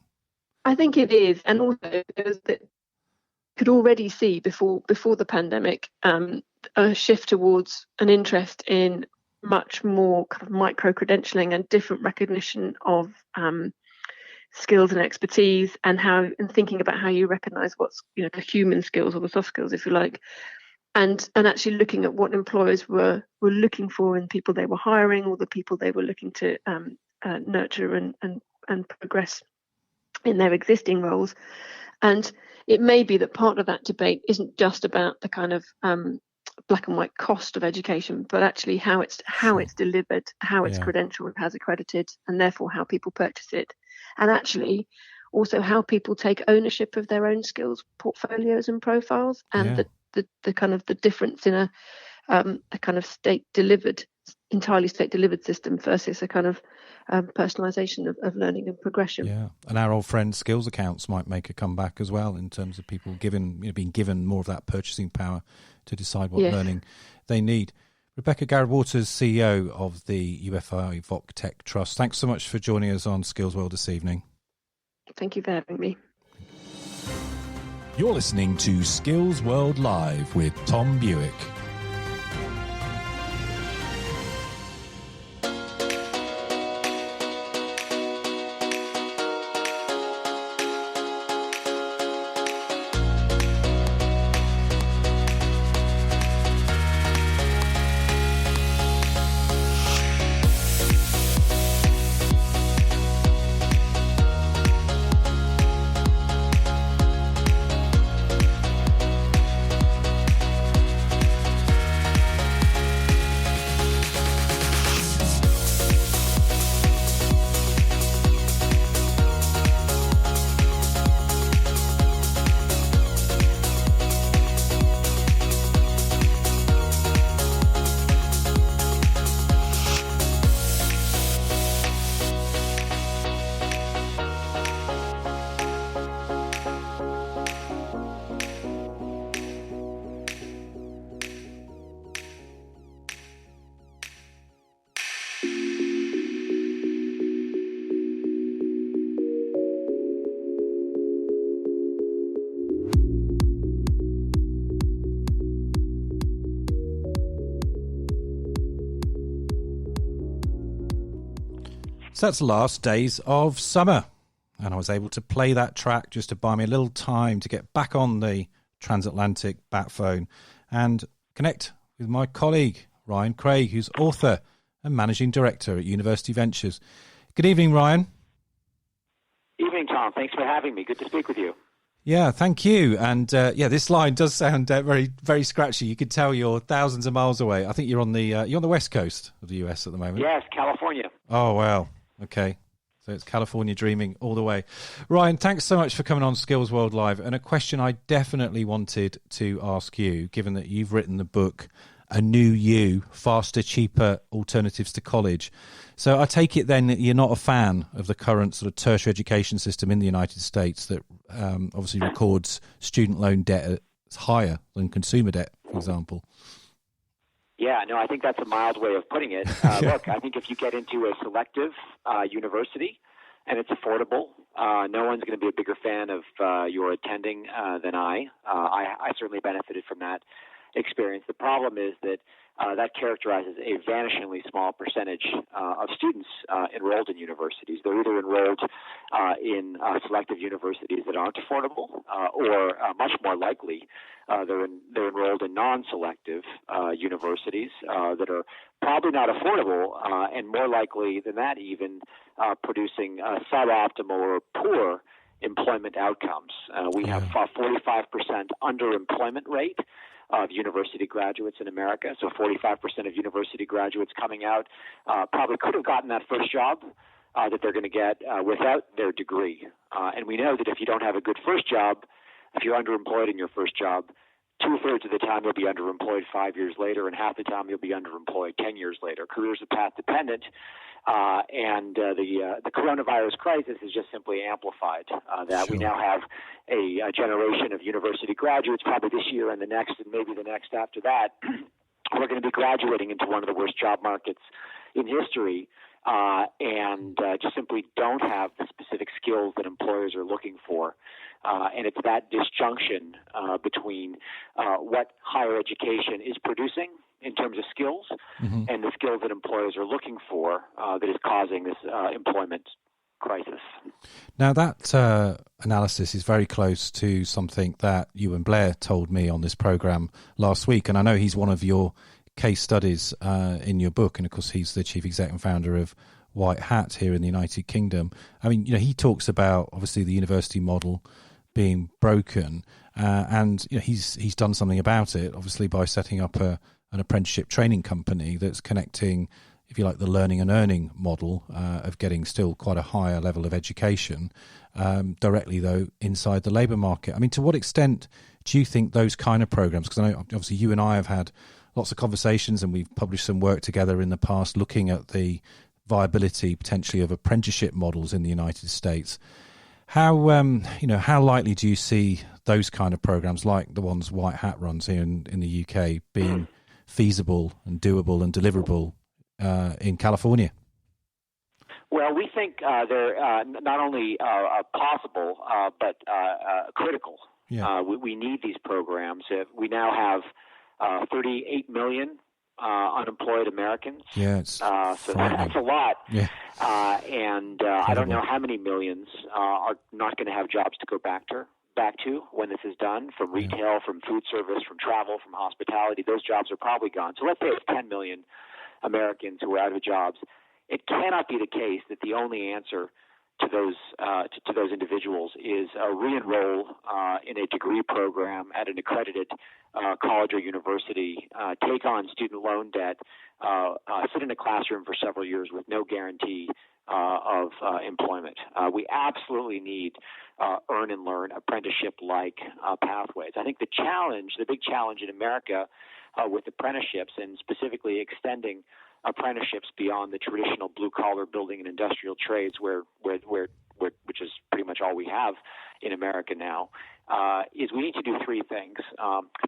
Speaker 6: I think it is. And also, could already see before the pandemic a shift towards an interest in much more kind of micro credentialing and different recognition of skills and expertise, and thinking about how you recognise what's the human skills or the soft skills, if you like, and actually looking at what employers were looking for in people they were hiring, or the people they were looking to nurture and progress in their existing roles. And it may be that part of that debate isn't just about the kind of black and white cost of education, but actually how it's delivered, how it's credentialed, how it's accredited, and therefore how people purchase it, and actually also how people take ownership of their own skills portfolios and profiles, and the kind of the difference in a kind of entirely state delivered system versus a kind of personalisation of learning and progression.
Speaker 1: Yeah, and our old friend skills accounts might make a comeback as well in terms of people being given more of that purchasing power to decide what learning they need. Rebecca Garrod-Waters, CEO of the UFI VOC Tech Trust. Thanks so much for joining us on Skills World this evening.
Speaker 6: Thank you for having me.
Speaker 1: You're listening to Skills World Live with Tom Bewick. So that's the last days of summer, and I was able to play that track just to buy me a little time to get back on the transatlantic bat phone and connect with my colleague Ryan Craig, who's author and managing director at University Ventures. Good evening, Ryan.
Speaker 7: Evening, Tom. Thanks for having me. Good to speak with you.
Speaker 1: Yeah, thank you. And this line does sound very, very scratchy. You could tell you're thousands of miles away. I think you're on the west coast of the US at the moment.
Speaker 7: Yes, California.
Speaker 1: Oh, wow. Okay. So it's California dreaming all the way. Ryan, thanks so much for coming on Skills World Live. And a question I definitely wanted to ask you, given that you've written the book a new, faster, cheaper alternatives to college. So I take it then that you're not a fan of the current sort of tertiary education system in the United States that obviously records student loan debt as higher than consumer debt, for example.
Speaker 7: Yeah, no, I think that's a mild way of putting it. Look, I think if you get into a selective university and it's affordable, no one's going to be a bigger fan of your attending than I. I certainly benefited from that experience. The problem is that that characterizes a vanishingly small percentage of students enrolled in universities. They're either enrolled in selective universities that aren't affordable, or much more likely, they're enrolled in non-selective universities that are probably not affordable, and more likely than that, even producing suboptimal or poor employment outcomes. We have a 45% underemployment rate of university graduates in America. So 45% of university graduates coming out probably could have gotten that first job that they're going to get without their degree. And we know that if you don't have a good first job, if you're underemployed in your first job, 2/3 of the time you'll be underemployed 5 years later, and half the time you'll be underemployed 10 years later. Careers are path dependent, and the coronavirus crisis has just simply amplified that. Sure. We now have a generation of university graduates, probably this year and the next, and maybe the next after that. We're going to be graduating into one of the worst job markets in history, and just simply don't have the specific skills that employers are looking for. And it's that disjunction between what higher education is producing in terms of skills and the skills that employers are looking for that is causing this employment crisis.
Speaker 1: Now, that analysis is very close to something that you and Blair told me on this programme last week, and I know he's one of your case studies in your book, and of course he's the chief exec and founder of White Hat here in the United Kingdom. I mean, you know, he talks about obviously the university model being broken, and you know, he's done something about it, obviously by setting up an apprenticeship training company that's connecting, if you like, the learning and earning model of getting still quite a higher level of education directly, though, inside the labour market. I mean, to what extent do you think those kind of programs, because I know obviously you and I have had lots of conversations and we've published some work together in the past looking at the viability potentially of apprenticeship models in the United States. How likely do you see those kind of programs like the ones White Hat runs here in the UK being feasible and doable and deliverable in California?
Speaker 7: Well, we think they're not only possible, but critical. Yeah. We need these programs. We now have 38 million unemployed Americans.
Speaker 1: Yeah,
Speaker 7: so that's a lot.
Speaker 1: Yeah.
Speaker 7: I don't know how many millions are not going to have jobs to go back to when this is done, from retail, from food service, from travel, from hospitality. Those jobs are probably gone. So let's say it's 10 million Americans who are out of jobs. It cannot be the case that the only answer to those individuals is re-enroll in a degree program at an accredited college or university, take on student loan debt, sit in a classroom for several years with no guarantee of employment. We absolutely need earn and learn apprenticeship-like pathways. I think the big challenge in America with apprenticeships, and specifically extending apprenticeships beyond the traditional blue-collar building and industrial trades, which is pretty much all we have in America now, is we need to do three things.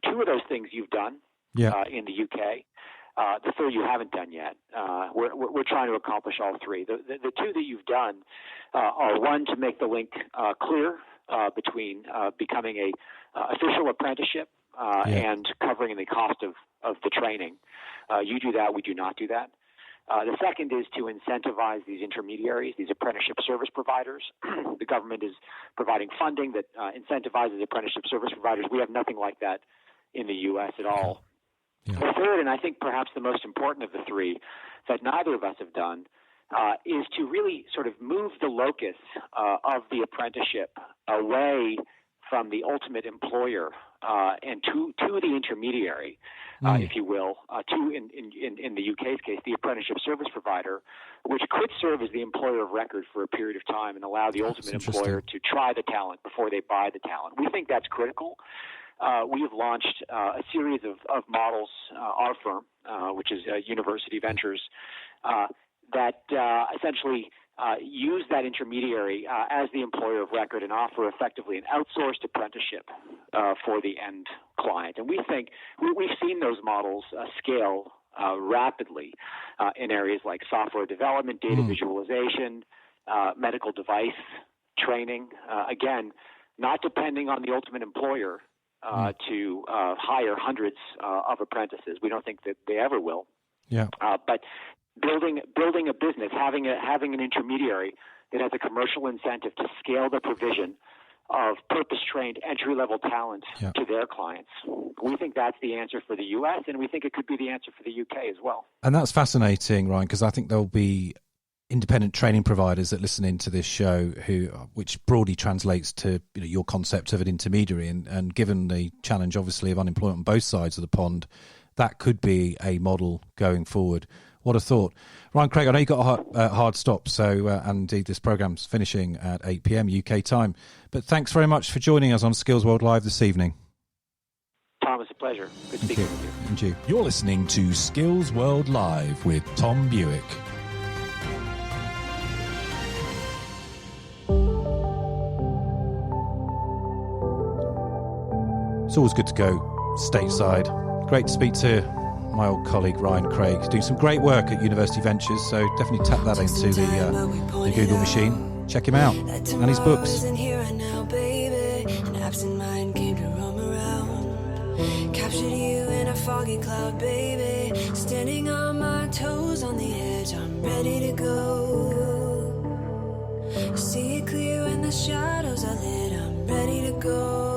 Speaker 7: Two of those things you've done in the UK. The third you haven't done yet. We're trying to accomplish all three. The two that you've done are, one, to make the link clear between becoming a official apprenticeship and covering the cost of the training. You do that. We do not do that. The second is to incentivize these intermediaries, these apprenticeship service providers. The government is providing funding that incentivizes apprenticeship service providers. We have nothing like that in the U.S. at all. Yeah. The third, and I think perhaps the most important of the three that neither of us have done, is to really sort of move the locus of the apprenticeship away from the ultimate employer and to the intermediary, if you will, in the UK's case, the apprenticeship service provider, which could serve as the employer of record for a period of time and allow the ultimate employer to try the talent before they buy the talent. We think that's critical. we have launched a series of models, our firm, which is University Ventures, that essentially use that intermediary as the employer of record and offer effectively an outsourced apprenticeship for the end client. And we think we've seen those models scale rapidly in areas like software development, data visualization, medical device training. Again, not depending on the ultimate employer to hire hundreds of apprentices. We don't think that they ever will.
Speaker 1: Yeah.
Speaker 7: But building a business, having an intermediary that has a commercial incentive to scale the provision of purpose-trained entry-level talent to their clients. We think that's the answer for the U.S., and we think it could be the answer for the U.K. as well.
Speaker 1: And that's fascinating, Ryan, because I think there'll be independent training providers that listen into this show which broadly translates to your concept of an intermediary. And given the challenge, obviously, of unemployment on both sides of the pond, that could be a model going forward. What a thought. Ryan Craig, I know you've got a hard stop, so and indeed this programme's finishing at 8 p.m. UK time. But thanks very much for joining us on Skills World Live this evening.
Speaker 7: Thomas, a pleasure. Good speaking with you.
Speaker 1: And you.
Speaker 8: You're listening to Skills World Live with Tom Bewick.
Speaker 1: It's always good to go stateside. Great to speak to my old colleague Ryan Craig, doing some great work at University Ventures, so definitely tap that into the Google machine. Check him out and his books. Captured you in a foggy cloud, baby. Standing on my toes on the edge, I'm ready to go. See it clear when the shadows are lit, I'm ready to go.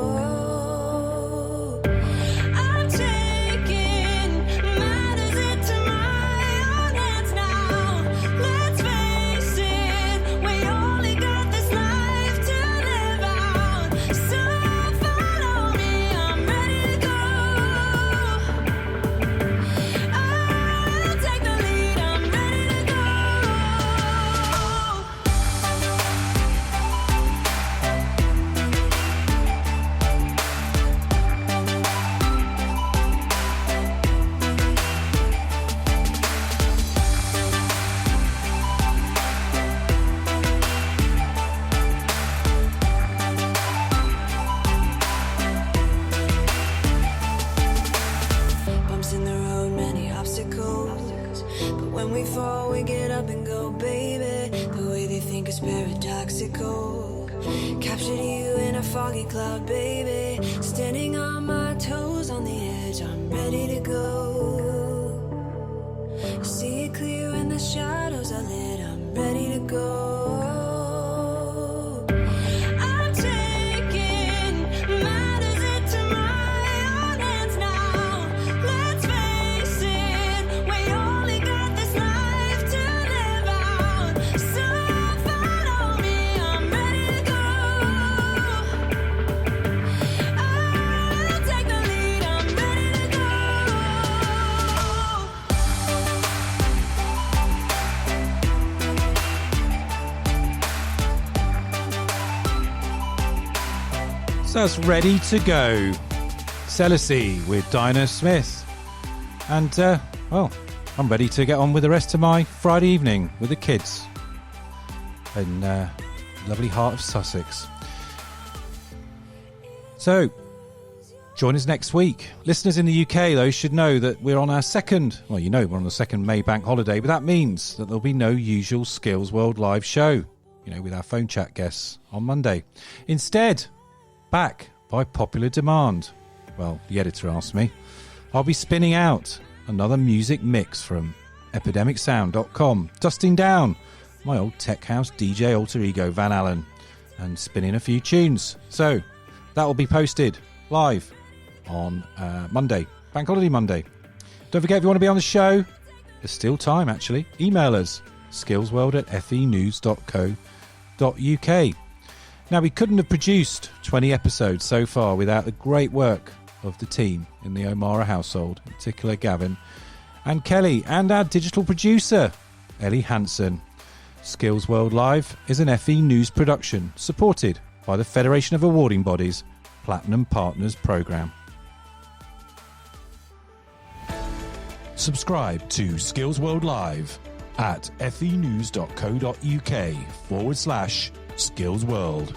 Speaker 1: Captured you in a foggy cloud, baby. Standing on my toes on the edge, I'm ready to go. See it clear when the shadows are lit, I'm ready to go. That's ready to go. Celicy with Dinah Smith. And, well, I'm ready to get on with the rest of my Friday evening with the kids in lovely heart of Sussex. So, join us next week. Listeners in the UK, though, should know that we're on our second, well, we're on the second May bank holiday, but that means that there'll be no usual Skills World Live show, with our phone chat guests on Monday. Instead, back by popular demand, well, the editor asked me, I'll be spinning out another music mix from epidemicsound.com, dusting down my old tech house DJ alter ego Van Allen and spinning a few tunes. So that will be posted live on Monday, Bank Holiday Monday. Don't forget, if you want to be on the show, there's still time actually. Email us, skillsworld@fenews.co.uk. Now, we couldn't have produced 20 episodes so far without the great work of the team in the O'Mara household, in particular Gavin and Kelly, and our digital producer, Ellie Hansen. Skills World Live is an FE News production, supported by the Federation of Awarding Bodies Platinum Partners Programme.
Speaker 8: Subscribe to Skills World Live at fenews.co.uk/skillsworld.